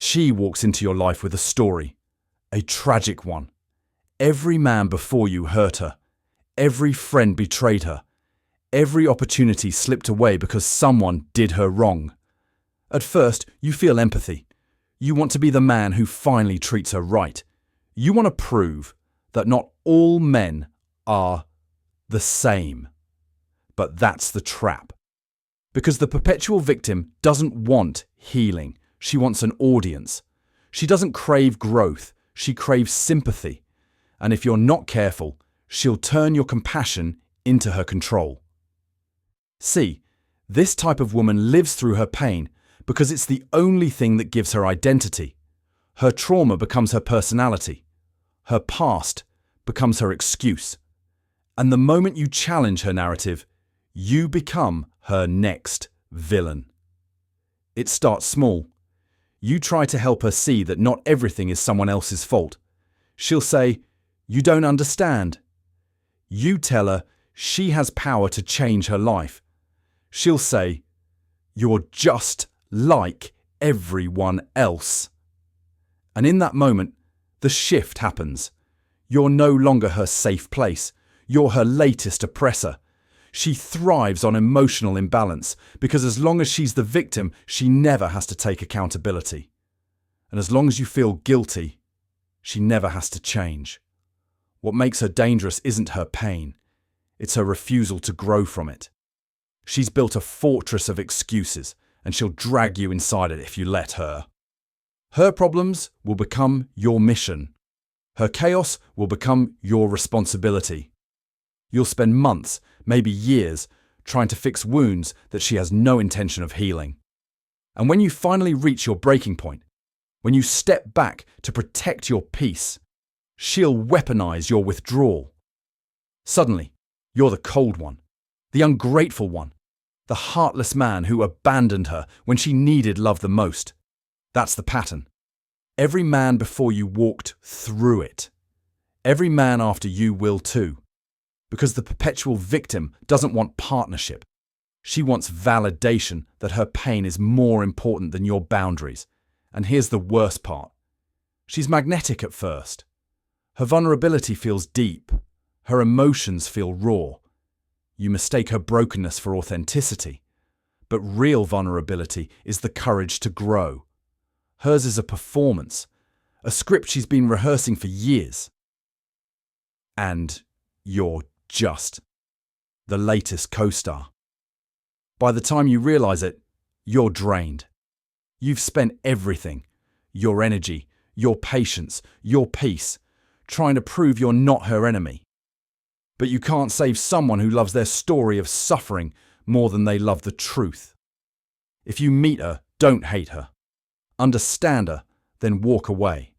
She walks into your life with a story, a tragic one. Every man before you hurt her. Every friend betrayed her. Every opportunity slipped away because someone did her wrong. At first, you feel empathy. You want to be the man who finally treats her right. You want to prove that not all men are the same. But that's the trap. Because the perpetual victim doesn't want healing. She wants an audience. She doesn't crave growth. She craves sympathy. And if you're not careful, she'll turn your compassion into her control. See, this type of woman lives through her pain because it's the only thing that gives her identity. Her trauma becomes her personality. Her past becomes her excuse. And the moment you challenge her narrative, you become her next villain. It starts small. You try to help her see that not everything is someone else's fault. She'll say, "You don't understand." You tell her she has power to change her life. She'll say, "You're just like everyone else." And in that moment, the shift happens. You're no longer her safe place. You're her latest oppressor. She thrives on emotional imbalance because as long as she's the victim, she never has to take accountability. And as long as you feel guilty, she never has to change. What makes her dangerous isn't her pain. It's her refusal to grow from it. She's built a fortress of excuses, and she'll drag you inside it if you let her. Her problems will become your mission. Her chaos will become your responsibility. You'll spend months, maybe years, trying to fix wounds that she has no intention of healing. And when you finally reach your breaking point, when you step back to protect your peace, she'll weaponize your withdrawal. Suddenly, you're the cold one, the ungrateful one, the heartless man who abandoned her when she needed love the most. That's the pattern. Every man before you walked through it. Every man after you will too. Because the perpetual victim doesn't want partnership. She wants validation that her pain is more important than your boundaries. And here's the worst part. She's magnetic at first. Her vulnerability feels deep. Her emotions feel raw. You mistake her brokenness for authenticity. But real vulnerability is the courage to grow. Hers is a performance, a script she's been rehearsing for years. And you're just the latest co-star. By the time you realize it, you're drained. You've spent everything, your energy, your patience, your peace, trying to prove you're not her enemy. But you can't save someone who loves their story of suffering more than they love the truth. If you meet her, don't hate her. Understand her, then walk away.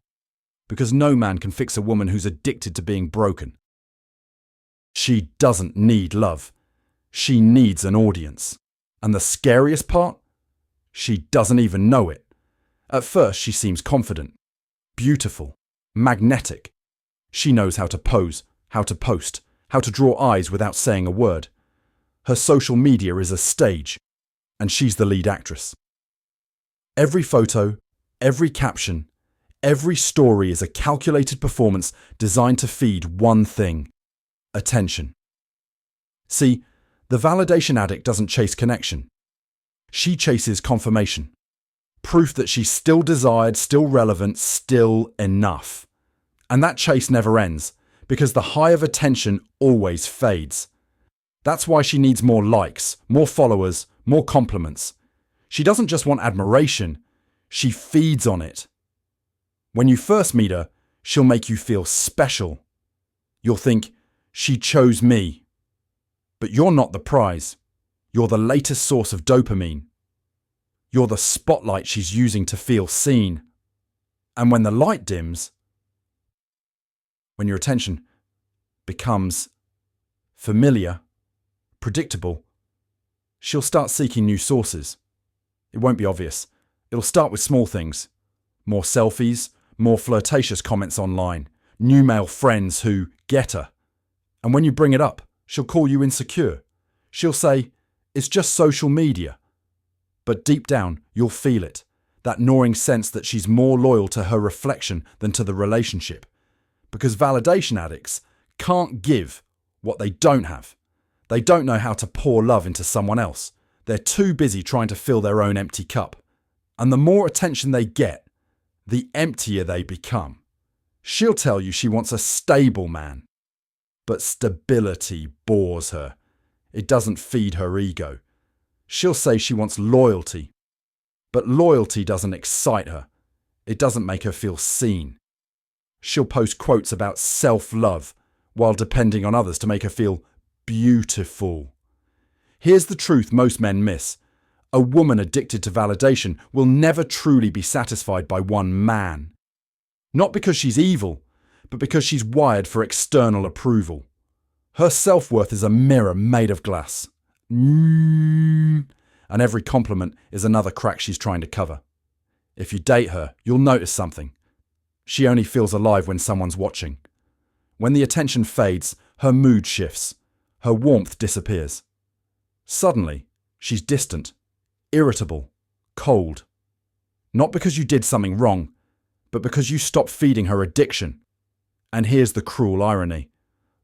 Because no man can fix a woman who's addicted to being broken. She doesn't need love. She needs an audience. And the scariest part? She doesn't even know it. At first, she seems confident, beautiful, magnetic. She knows how to pose, how to post, how to draw eyes without saying a word. Her social media is a stage, and she's the lead actress. Every photo, every caption, every story is a calculated performance designed to feed one thing: attention. See, the validation addict doesn't chase connection. She chases confirmation. Proof that she's still desired, still relevant, still enough. And that chase never ends, because the high of attention always fades. That's why she needs more likes, more followers, more compliments. She doesn't just want admiration, she feeds on it. When you first meet her, she'll make you feel special. You'll think, she chose me. But you're not the prize. You're the latest source of dopamine. You're the spotlight she's using to feel seen. And when the light dims, when your attention becomes familiar, predictable, she'll start seeking new sources. It won't be obvious. It'll start with small things. More selfies, more flirtatious comments online, new male friends who get her. And when you bring it up, she'll call you insecure. She'll say, it's just social media. But deep down, you'll feel it. that gnawing sense that she's more loyal to her reflection than to the relationship. Because validation addicts can't give what they don't have. They don't know how to pour love into someone else. They're too busy trying to fill their own empty cup. And the more attention they get, the emptier they become. She'll tell you she wants a stable man. But stability bores her. It doesn't feed her ego. She'll say she wants loyalty. But loyalty doesn't excite her. It doesn't make her feel seen. She'll post quotes about self-love while depending on others to make her feel beautiful. Here's the truth most men miss. A woman addicted to validation will never truly be satisfied by one man. Not because she's evil, but because she's wired for external approval. Her self-worth is a mirror made of glass. And every compliment is another crack she's trying to cover. If you date her, you'll notice something. She only feels alive when someone's watching. When the attention fades, her mood shifts. Her warmth disappears. Suddenly, she's distant, irritable, cold. Not because you did something wrong, but because you stopped feeding her addiction. And here's the cruel irony.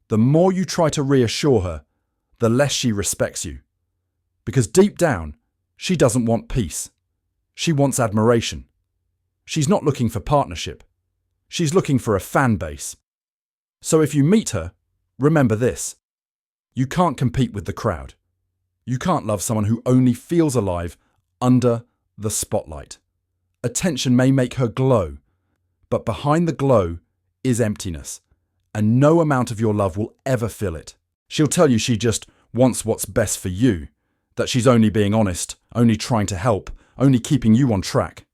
The more you try to reassure her, the less she respects you. Because deep down, she doesn't want peace. She wants admiration. She's not looking for partnership. She's looking for a fan base. So if you meet her, remember this. You can't compete with the crowd. You can't love someone who only feels alive under the spotlight. Attention may make her glow, but behind the glow is emptiness, and no amount of your love will ever fill it. She'll tell you she just wants what's best for you, that she's only being honest, only trying to help, only keeping you on track.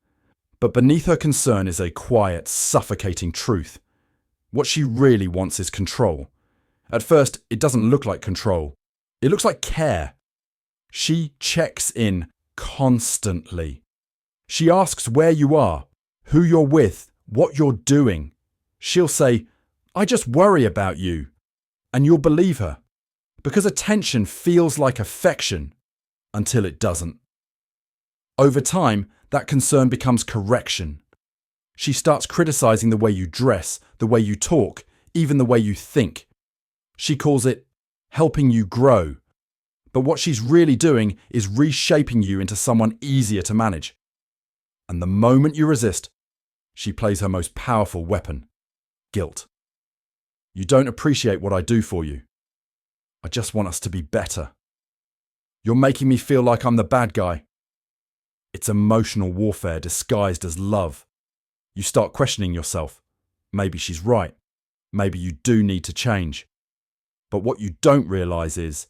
But beneath her concern is a quiet, suffocating truth. What she really wants is control. At first, it doesn't look like control. It looks like care. She checks in constantly. She asks where you are, who you're with, what you're doing. She'll say, "I just worry about you." And you'll believe her. Because attention feels like affection until it doesn't. Over time, that concern becomes correction. She starts criticizing the way you dress, the way you talk, even the way you think. She calls it helping you grow. But what she's really doing is reshaping you into someone easier to manage. And the moment you resist, she plays her most powerful weapon, guilt. You don't appreciate what I do for you. I just want us to be better. You're making me feel like I'm the bad guy. It's emotional warfare disguised as love. You start questioning yourself. Maybe she's right. Maybe you do need to change. But what you don't realize is,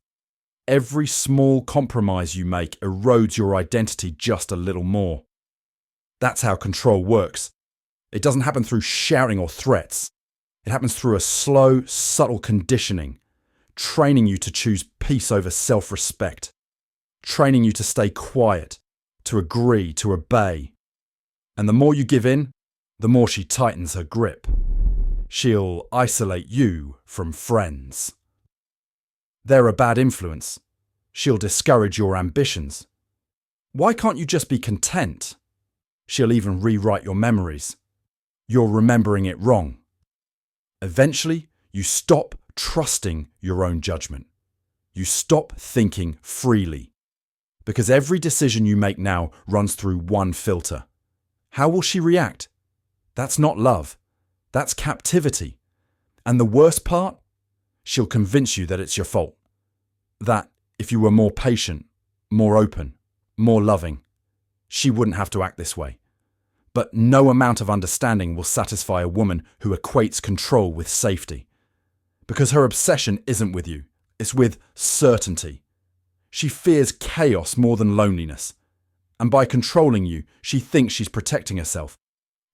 every small compromise you make erodes your identity just a little more. That's how control works. It doesn't happen through shouting or threats. It happens through a slow, subtle conditioning, training you to choose peace over self-respect, training you to stay quiet, to agree, to obey. And the more you give in, the more she tightens her grip. She'll isolate you from friends. They're a bad influence. She'll discourage your ambitions. Why can't you just be content? She'll even rewrite your memories. You're remembering it wrong. Eventually, you stop trusting your own judgment. You stop thinking freely. Because every decision you make now runs through one filter. How will she react? That's not love. That's captivity. And the worst part? She'll convince you that it's your fault. That if you were more patient, more open, more loving, she wouldn't have to act this way. But no amount of understanding will satisfy a woman who equates control with safety. Because her obsession isn't with you, it's with certainty. She fears chaos more than loneliness. And by controlling you, she thinks she's protecting herself.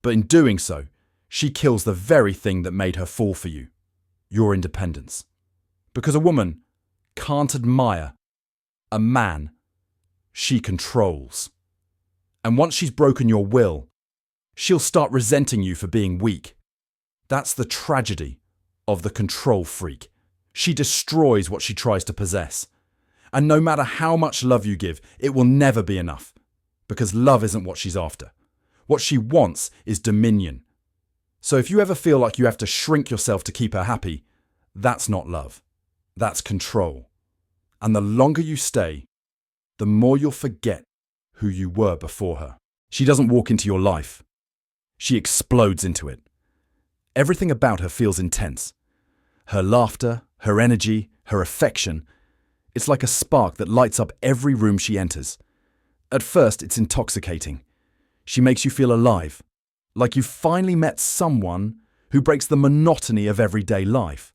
But in doing so, she kills the very thing that made her fall for you, your independence. Because a woman can't admire a man she controls. And once she's broken your will, she'll start resenting you for being weak. That's the tragedy of the control freak. She destroys what she tries to possess. And no matter how much love you give, it will never be enough. Because love isn't what she's after. What she wants is dominion. So if you ever feel like you have to shrink yourself to keep her happy, that's not love. That's control. And the longer you stay, the more you'll forget who you were before her. She doesn't walk into your life. She explodes into it. Everything about her feels intense. Her laughter, her energy, her affection. It's like a spark that lights up every room she enters. At first, it's intoxicating. She makes you feel alive, like you've finally met someone who breaks the monotony of everyday life.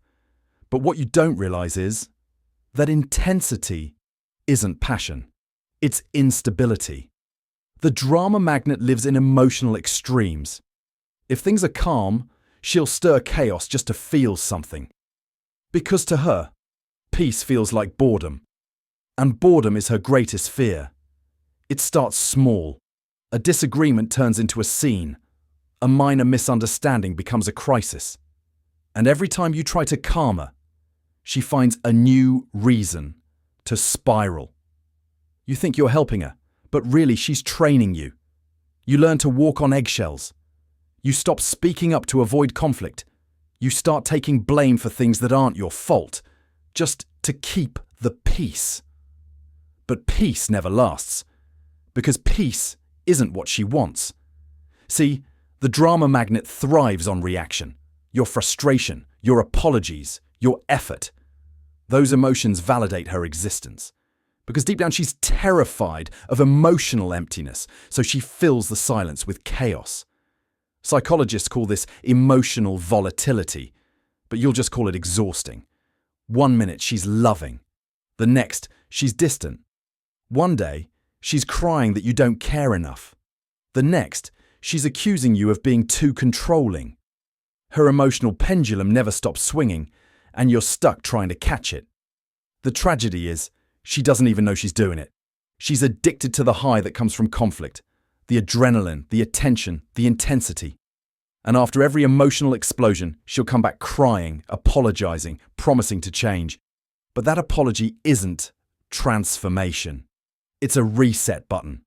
But what you don't realize is that intensity isn't passion. It's instability. The drama magnet lives in emotional extremes. If things are calm, she'll stir chaos just to feel something. Because to her, peace feels like boredom. And boredom is her greatest fear. It starts small. A disagreement turns into a scene. A minor misunderstanding becomes a crisis. And every time you try to calm her, she finds a new reason to spiral. You think you're helping her, but really she's training you. You learn to walk on eggshells. You stop speaking up to avoid conflict. You start taking blame for things that aren't your fault, just to keep the peace. But peace never lasts, because peace isn't what she wants. See, the drama magnet thrives on reaction. Your frustration, your apologies, your effort. Those emotions validate her existence. Because deep down she's terrified of emotional emptiness, so she fills the silence with chaos. Psychologists call this emotional volatility, but you'll just call it exhausting. 1 minute she's loving. The next, she's distant. One day, she's crying that you don't care enough. The next, she's accusing you of being too controlling. Her emotional pendulum never stops swinging, and you're stuck trying to catch it. The tragedy is, she doesn't even know she's doing it. She's addicted to the high that comes from conflict, the adrenaline, the attention, the intensity. And after every emotional explosion, she'll come back crying, apologizing, promising to change. But that apology isn't transformation. It's a reset button.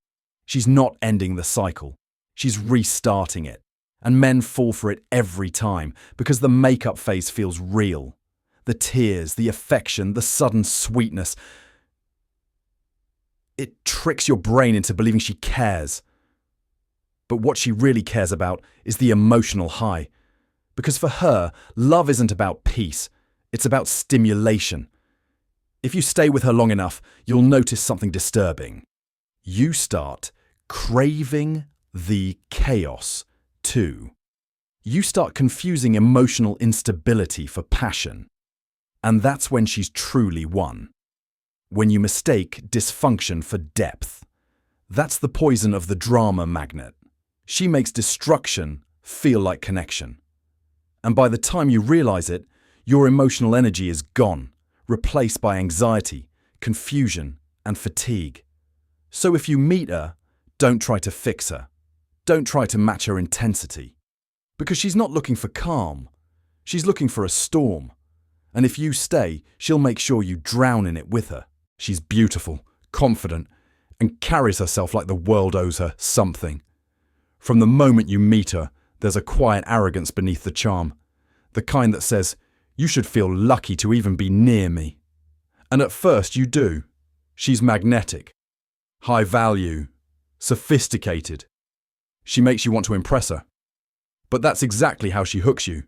She's not ending the cycle. She's restarting it. And men fall for it every time because the makeup phase feels real. The tears, the affection, the sudden sweetness. It tricks your brain into believing she cares. But what she really cares about is the emotional high. Because for her, love isn't about peace. It's about stimulation. If you stay with her long enough, you'll notice something disturbing. You start craving the chaos too. You start confusing emotional instability for passion. And that's when she's truly won. When you mistake dysfunction for depth. That's the poison of the drama magnet. She makes destruction feel like connection. And by the time you realize it, your emotional energy is gone, replaced by anxiety, confusion, and fatigue. So if you meet her, don't try to fix her. Don't try to match her intensity. Because she's not looking for calm. She's looking for a storm. And if you stay, she'll make sure you drown in it with her. She's beautiful, confident, and carries herself like the world owes her something. From the moment you meet her, there's a quiet arrogance beneath the charm. The kind that says, you should feel lucky to even be near me. And at first you do. She's magnetic, high value, sophisticated. She makes you want to impress her. But that's exactly how she hooks you.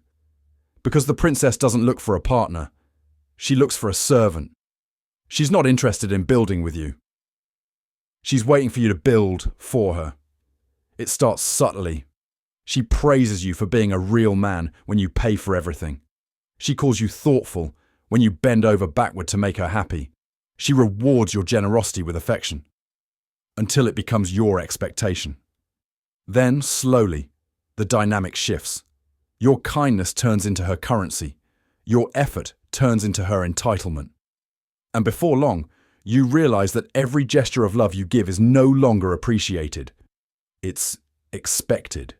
Because the princess doesn't look for a partner. She looks for a servant. She's not interested in building with you. She's waiting for you to build for her. It starts subtly. She praises you for being a real man when you pay for everything. She calls you thoughtful when you bend over backward to make her happy. She rewards your generosity with affection. Until it becomes your expectation. Then, slowly, the dynamic shifts. Your kindness turns into her currency. Your effort turns into her entitlement. And before long, you realize that every gesture of love you give is no longer appreciated. It's expected.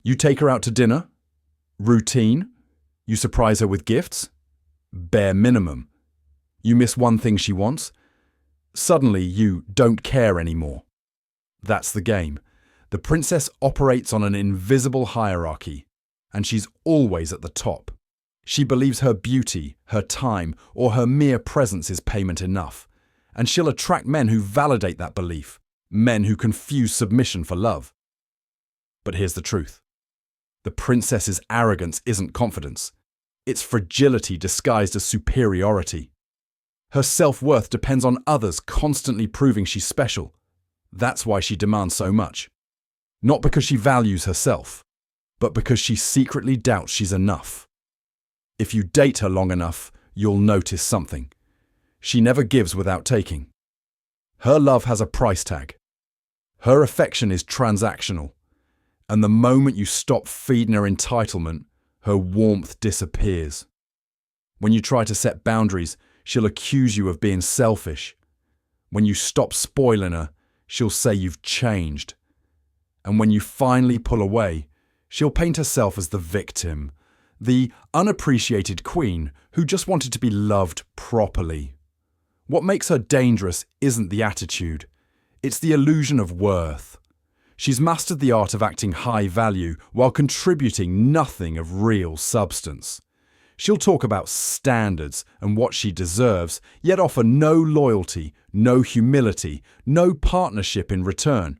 You take her out to dinner? Routine. You surprise her with gifts? Bare minimum. You miss one thing she wants? Suddenly you don't care anymore. That's the game. The princess operates on an invisible hierarchy, and she's always at the top. She believes her beauty, her time, or her mere presence is payment enough, and she'll attract men who validate that belief, men who confuse submission for love. But here's the truth. The princess's arrogance isn't confidence. It's fragility disguised as superiority. Her self-worth depends on others constantly proving she's special. That's why she demands so much. Not because she values herself, but because she secretly doubts she's enough. If you date her long enough, you'll notice something. She never gives without taking. Her love has a price tag. Her affection is transactional. And the moment you stop feeding her entitlement, her warmth disappears. When you try to set boundaries, she'll accuse you of being selfish. When you stop spoiling her, she'll say you've changed. And when you finally pull away, she'll paint herself as the victim, the unappreciated queen who just wanted to be loved properly. What makes her dangerous isn't the attitude, it's the illusion of worth. She's mastered the art of acting high value while contributing nothing of real substance. She'll talk about standards and what she deserves, yet offer no loyalty, no humility, no partnership in return.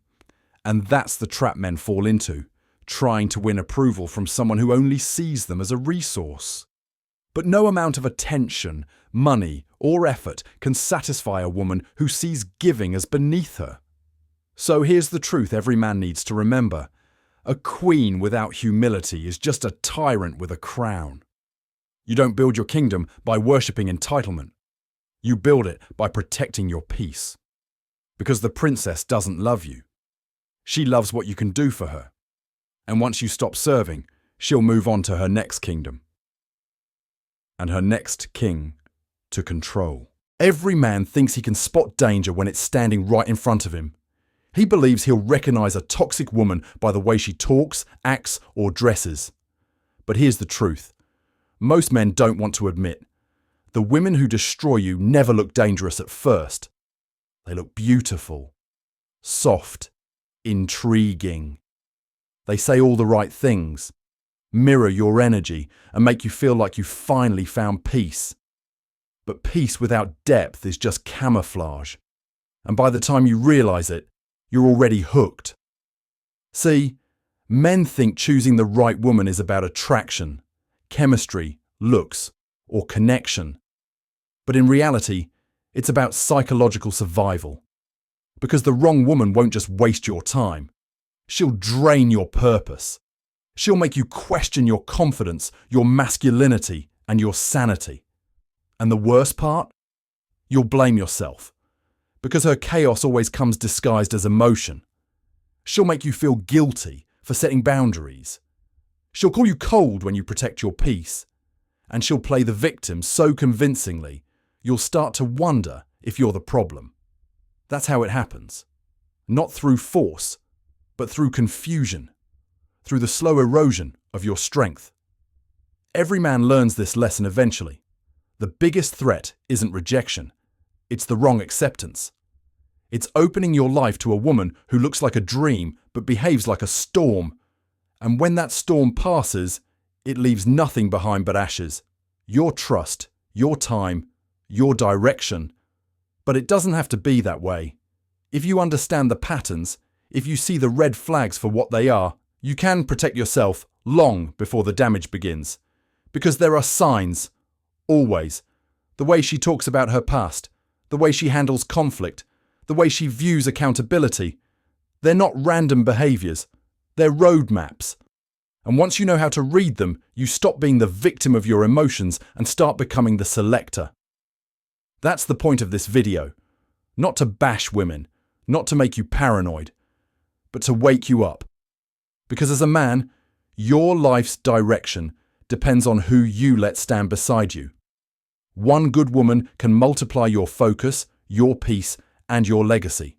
And that's the trap men fall into, trying to win approval from someone who only sees them as a resource. But no amount of attention, money, or effort can satisfy a woman who sees giving as beneath her. So here's the truth every man needs to remember. A queen without humility is just a tyrant with a crown. You don't build your kingdom by worshipping entitlement. You build it by protecting your peace. Because the princess doesn't love you. She loves what you can do for her. And once you stop serving, she'll move on to her next kingdom. And her next king to control. Every man thinks he can spot danger when it's standing right in front of him. He believes he'll recognize a toxic woman by the way she talks, acts, or dresses. But here's the truth. Most men don't want to admit. The women who destroy you never look dangerous at first. They look beautiful, soft, intriguing. They say all the right things, mirror your energy, and make you feel like you've finally found peace. But peace without depth is just camouflage. And by the time you realize it, you're already hooked. See, men think choosing the right woman is about attraction, chemistry, looks, or connection. But in reality, it's about psychological survival. Because the wrong woman won't just waste your time. She'll drain your purpose. She'll make you question your confidence, your masculinity, and your sanity. And the worst part? You'll blame yourself. Because her chaos always comes disguised as emotion. She'll make you feel guilty for setting boundaries. She'll call you cold when you protect your peace. And she'll play the victim so convincingly, you'll start to wonder if you're the problem. That's how it happens. Not through force, but through confusion. Through the slow erosion of your strength. Every man learns this lesson eventually. The biggest threat isn't rejection. It's the wrong acceptance. It's opening your life to a woman who looks like a dream but behaves like a storm. And when that storm passes, it leaves nothing behind but ashes. Your trust, your time, your direction. But it doesn't have to be that way. If you understand the patterns, if you see the red flags for what they are, you can protect yourself long before the damage begins. Because there are signs, always. The way she talks about her past, the way she handles conflict, the way she views accountability. They're not random behaviours, they're roadmaps. And once you know how to read them, you stop being the victim of your emotions and start becoming the selector. That's the point of this video. Not to bash women, not to make you paranoid, but to wake you up. Because as a man, your life's direction depends on who you let stand beside you. One good woman can multiply your focus, your peace, and your legacy.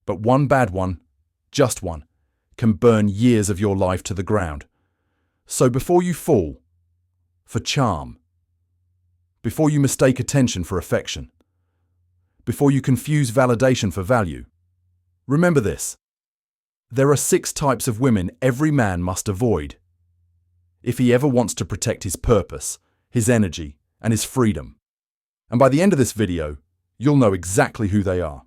But one bad one, just one, can burn years of your life to the ground. So before you fall, for charm, before you mistake attention for affection, before you confuse validation for value, remember this. There are 6 types of women every man must avoid if he ever wants to protect his purpose, his energy, and his freedom. And by the end of this video, you'll know exactly who they are.